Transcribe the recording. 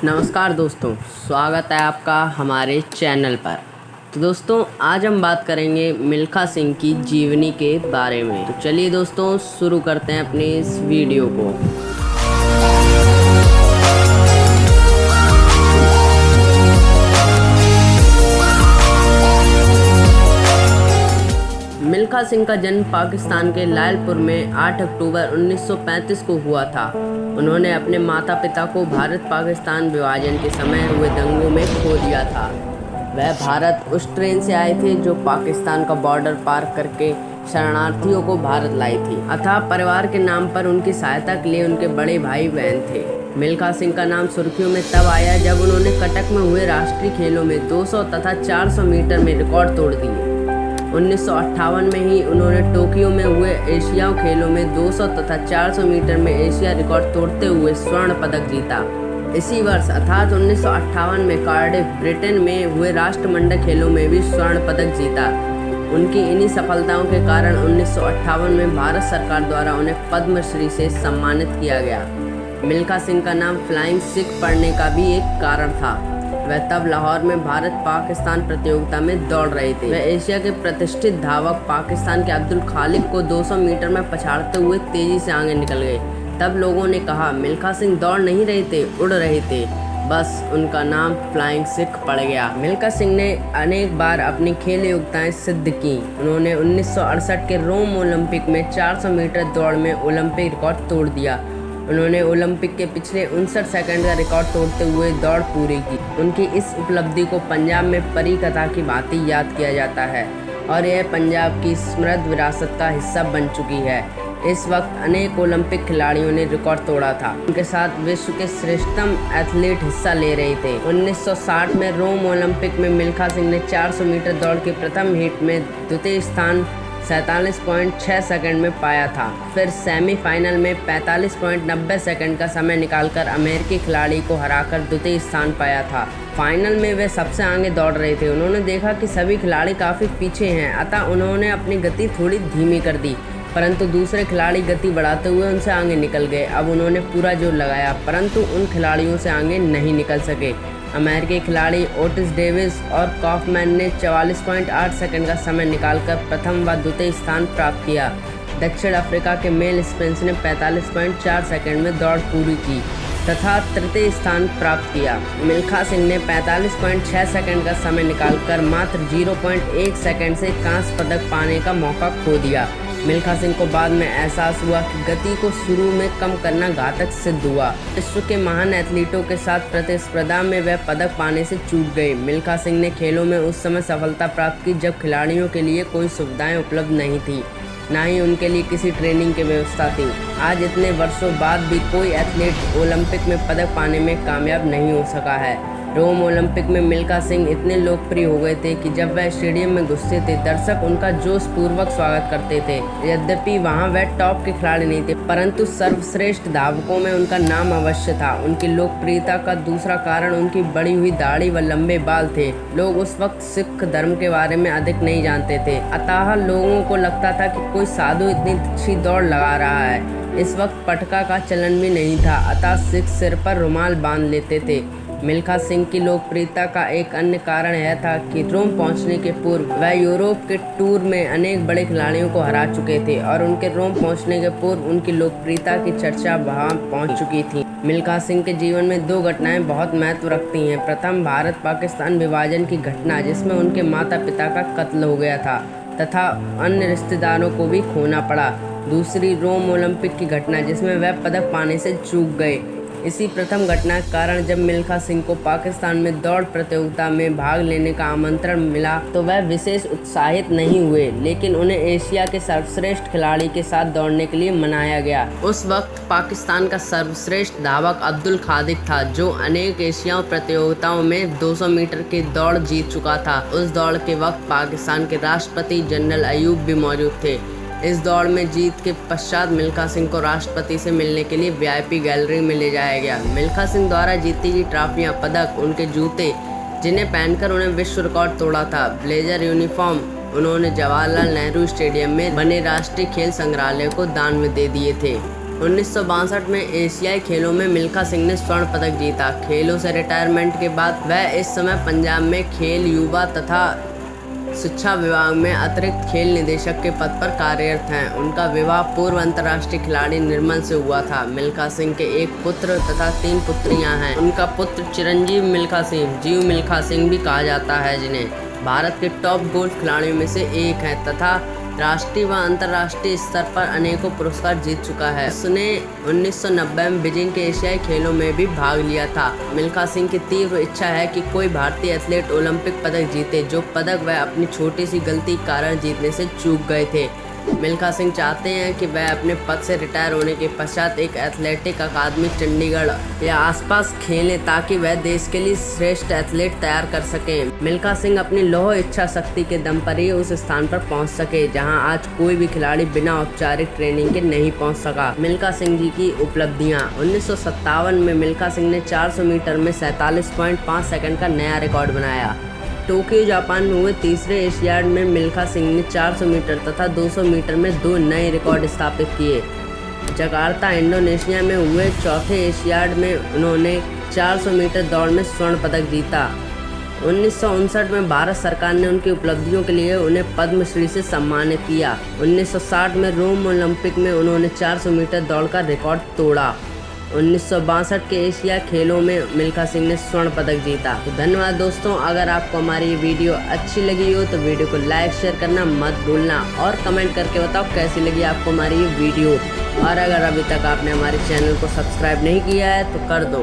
नमस्कार दोस्तों, स्वागत है आपका हमारे चैनल पर। तो दोस्तों, आज हम बात करेंगे मिल्खा सिंह की जीवनी के बारे में। तो चलिए दोस्तों, शुरू करते हैं अपनी इस वीडियो को। मिल्खा सिंह का जन्म पाकिस्तान के लायलपुर में 8 अक्टूबर 1935 को हुआ था। उन्होंने अपने माता पिता को भारत पाकिस्तान विभाजन के समय हुए दंगों में खो दिया था। वह भारत उस ट्रेन से आए थे जो पाकिस्तान का बॉर्डर पार करके शरणार्थियों को भारत लाई थी। अतः परिवार के नाम पर उनकी सहायता के लिए उनके बड़े भाई बहन थे। मिल्खा सिंह का नाम सुर्खियों में तब आया जब उन्होंने कटक में हुए राष्ट्रीय खेलों में 200 तथा 400 मीटर में रिकॉर्ड तोड़ दिए। 1958 में ही उन्होंने टोक्यो में हुए एशियाई खेलों में 200 तथा 400 मीटर में एशिया रिकॉर्ड तोड़ते हुए स्वर्ण पदक जीता। इसी वर्ष अर्थात 1958 में कार्डिफ ब्रिटेन में हुए राष्ट्रमंडल खेलों में भी स्वर्ण पदक जीता। उनकी इन्हीं सफलताओं के कारण 1958 में भारत सरकार द्वारा उन्हें पद्मश्री से सम्मानित किया गया। मिल्खा सिंह का नाम फ्लाइंग सिख पड़ने का भी एक कारण था। वह तब लाहौर में भारत पाकिस्तान प्रतियोगिता में दौड़ रहे थे। वह एशिया के प्रतिष्ठित धावक पाकिस्तान के अब्दुल खालिक को 200 मीटर में पछाड़ते हुए तेजी से आगे निकल गए। तब लोगों ने कहा, मिल्खा सिंह दौड़ नहीं रहे थे, उड़ रहे थे। बस उनका नाम फ्लाइंग सिख पड़ गया। मिल्खा सिंह ने अनेक बार अपनी खेल योग्यताएं सिद्ध की। उन्होंने 1968 के रोम ओलंपिक में 400 मीटर दौड़ में ओलंपिक रिकॉर्ड तोड़ दिया। उन्होंने ओलंपिक के पिछले 59 सेकंड का रिकॉर्ड तोड़ते हुए दौड़ पूरी की। उनकी इस उपलब्धि को पंजाब में परी कथा की भांति याद किया जाता है और यह पंजाब की समृद्ध विरासत का हिस्सा बन चुकी है। इस वक्त अनेक ओलंपिक खिलाड़ियों ने रिकॉर्ड तोड़ा था। उनके साथ विश्व के श्रेष्ठतम एथलीट हिस्सा ले रहे थे। 1960 में रोम ओलंपिक में मिल्खा सिंह ने 400 मीटर दौड़ के प्रथम हीट में द्वितीय स्थान 47.6 सेकंड में पाया था। फिर सेमीफाइनल में 45.90 सेकंड का समय निकालकर अमेरिकी खिलाड़ी को हराकर द्वितीय स्थान पाया था। फाइनल में वे सबसे आगे दौड़ रहे थे। उन्होंने देखा कि सभी खिलाड़ी काफ़ी पीछे हैं, अतः उन्होंने अपनी गति थोड़ी धीमी कर दी, परंतु दूसरे खिलाड़ी गति बढ़ाते हुए उनसे आगे निकल गए। अब उन्होंने पूरा जोर लगाया, परंतु उन खिलाड़ियों से आगे नहीं निकल सके। अमेरिकी खिलाड़ी ओटिस डेविस और कॉफमैन ने 44.8 सेकंड का समय निकालकर प्रथम व द्वितीय स्थान प्राप्त किया। दक्षिण अफ्रीका के मेल स्पेंस ने 45.4 सेकंड में दौड़ पूरी की तथा तृतीय स्थान प्राप्त किया। मिल्खा सिंह ने 45.6 सेकंड का समय निकालकर मात्र 0.1 सेकंड से कांस्य पदक पाने का मौका खो दिया। मिल्खा सिंह को बाद में एहसास हुआ कि गति को शुरू में कम करना घातक सिद्ध हुआ। विश्व के महान एथलीटों के साथ प्रतिस्पर्धा में वह पदक पाने से चूक गए। मिल्खा सिंह ने खेलों में उस समय सफलता प्राप्त की जब खिलाड़ियों के लिए कोई सुविधाएं उपलब्ध नहीं थी, न ही उनके लिए किसी ट्रेनिंग की व्यवस्था थी। आज इतने वर्षों बाद भी कोई एथलीट ओलंपिक में पदक पाने में कामयाब नहीं हो सका है। रोम ओलंपिक में मिल्खा सिंह इतने लोकप्रिय हो गए थे कि जब वह स्टेडियम में घुसते थे, दर्शक उनका जोश पूर्वक स्वागत करते थे। यद्यपि वहां वह टॉप के खिलाड़ी नहीं थे, परंतु सर्वश्रेष्ठ धावकों में उनका नाम अवश्य था। उनकी लोकप्रियता का दूसरा कारण उनकी बड़ी हुई दाढ़ी व लंबे बाल थे। लोग उस वक्त सिख धर्म के बारे में अधिक नहीं जानते थे, अतः लोगों को लगता था कि कोई साधु इतनी अच्छी दौड़ लगा रहा है। इस वक्त पटका का चलन भी नहीं था, अतः सिख सिर पर रुमाल बांध लेते थे। मिल्खा सिंह की लोकप्रियता का एक अन्य कारण यह था कि रोम पहुंचने के पूर्व वह यूरोप के टूर में अनेक बड़े खिलाड़ियों को हरा चुके थे और उनके रोम पहुंचने के पूर्व उनकी लोकप्रियता की चर्चा वहां पहुंच चुकी थी। मिल्खा सिंह के जीवन में दो घटनाएं बहुत महत्व रखती हैं। प्रथम, भारत पाकिस्तान विभाजन की घटना जिसमें उनके माता पिता का कत्ल हो गया था तथा अन्य रिश्तेदारों को भी खोना पड़ा। दूसरी, रोम ओलंपिक की घटना जिसमें वह पदक पाने से चूक गए। इसी प्रथम घटना के कारण जब मिल्खा सिंह को पाकिस्तान में दौड़ प्रतियोगिता में भाग लेने का आमंत्रण मिला तो वह विशेष उत्साहित नहीं हुए, लेकिन उन्हें एशिया के सर्वश्रेष्ठ खिलाड़ी के साथ दौड़ने के लिए मनाया गया। उस वक्त पाकिस्तान का सर्वश्रेष्ठ धावक अब्दुल खालिक था, जो अनेक एशियाई प्रतियोगिताओं में 200 मीटर की दौड़ जीत चुका था। उस दौड़ के वक्त पाकिस्तान के राष्ट्रपति जनरल अयूब भी मौजूद थे। इस दौड़ में जीत के पश्चात मिल्खा सिंह को राष्ट्रपति से मिलने के लिए वीआईपी गैलरी में ले जाया गया। मिल्खा सिंह द्वारा जीती गई ट्रॉफियां, पदक, उनके जूते जिन्हें पहनकर उन्हें विश्व रिकॉर्ड तोड़ा था, ब्लेजर, यूनिफॉर्म उन्होंने जवाहरलाल नेहरू स्टेडियम में बने राष्ट्रीय खेल संग्रहालय को दान में दे दिए थे। 1962 में एशियाई खेलों में मिल्खा सिंह ने स्वर्ण पदक जीता। खेलों से रिटायरमेंट के बाद वह इस समय पंजाब में खेल, युवा तथा शिक्षा विभाग में अतिरिक्त खेल निदेशक के पद पर कार्यरत हैं। उनका विवाह पूर्व अंतर्राष्ट्रीय खिलाड़ी निर्मल से हुआ था। मिल्खा सिंह के एक पुत्र तथा 3 पुत्रियां हैं। उनका पुत्र चिरंजीव मिल्खा सिंह, जीव मिल्खा सिंह भी कहा जाता है, जिन्हें भारत के टॉप गोल्फ खिलाड़ियों में से एक है तथा राष्ट्रीय व अंतर्राष्ट्रीय स्तर पर अनेकों पुरस्कार जीत चुका है। उसने 1990 में बीजिंग के एशियाई खेलों में भी भाग लिया था। मिल्खा सिंह की तीव्र इच्छा है कि कोई भारतीय एथलीट ओलंपिक पदक जीते, जो पदक वह अपनी छोटी सी गलती के कारण जीतने से चूक गए थे। मिल्खा सिंह चाहते हैं कि वह अपने पद से रिटायर होने के पश्चात एक एथलेटिक अकादमी चंडीगढ़ या आसपास खेलें, ताकि वह देश के लिए श्रेष्ठ एथलीट तैयार कर सकें। मिल्खा सिंह अपनी लौह इच्छा शक्ति के दम पर ही उस स्थान पर पहुंच सके जहां आज कोई भी खिलाड़ी बिना औपचारिक ट्रेनिंग के नहीं पहुंच सका। मिल्खा सिंह जी की उपलब्धियां। 1957 में मिल्खा सिंह ने 400 मीटर में 47.5 सेकंड का नया रिकॉर्ड बनाया। टोक्यो जापान में हुए तीसरे एशियाड में मिल्खा सिंह ने 400 मीटर तथा 200 मीटर में 2 नए रिकॉर्ड स्थापित किए। जकार्ता इंडोनेशिया में हुए चौथे एशियाड में उन्होंने 400 मीटर दौड़ में स्वर्ण पदक जीता। 1959 में भारत सरकार ने उनकी उपलब्धियों के लिए उन्हें पद्मश्री से सम्मानित किया। 1960 में रोम ओलंपिक में उन्होंने 400 मीटर दौड़ का रिकॉर्ड तोड़ा। 1962 के एशिया खेलों में मिल्खा सिंह ने स्वर्ण पदक जीता। तो धन्यवाद दोस्तों, अगर आपको हमारी ये वीडियो अच्छी लगी हो तो वीडियो को लाइक शेयर करना मत भूलना और कमेंट करके बताओ कैसी लगी आपको हमारी ये वीडियो। और अगर अभी तक आपने हमारे चैनल को सब्सक्राइब नहीं किया है तो कर दो।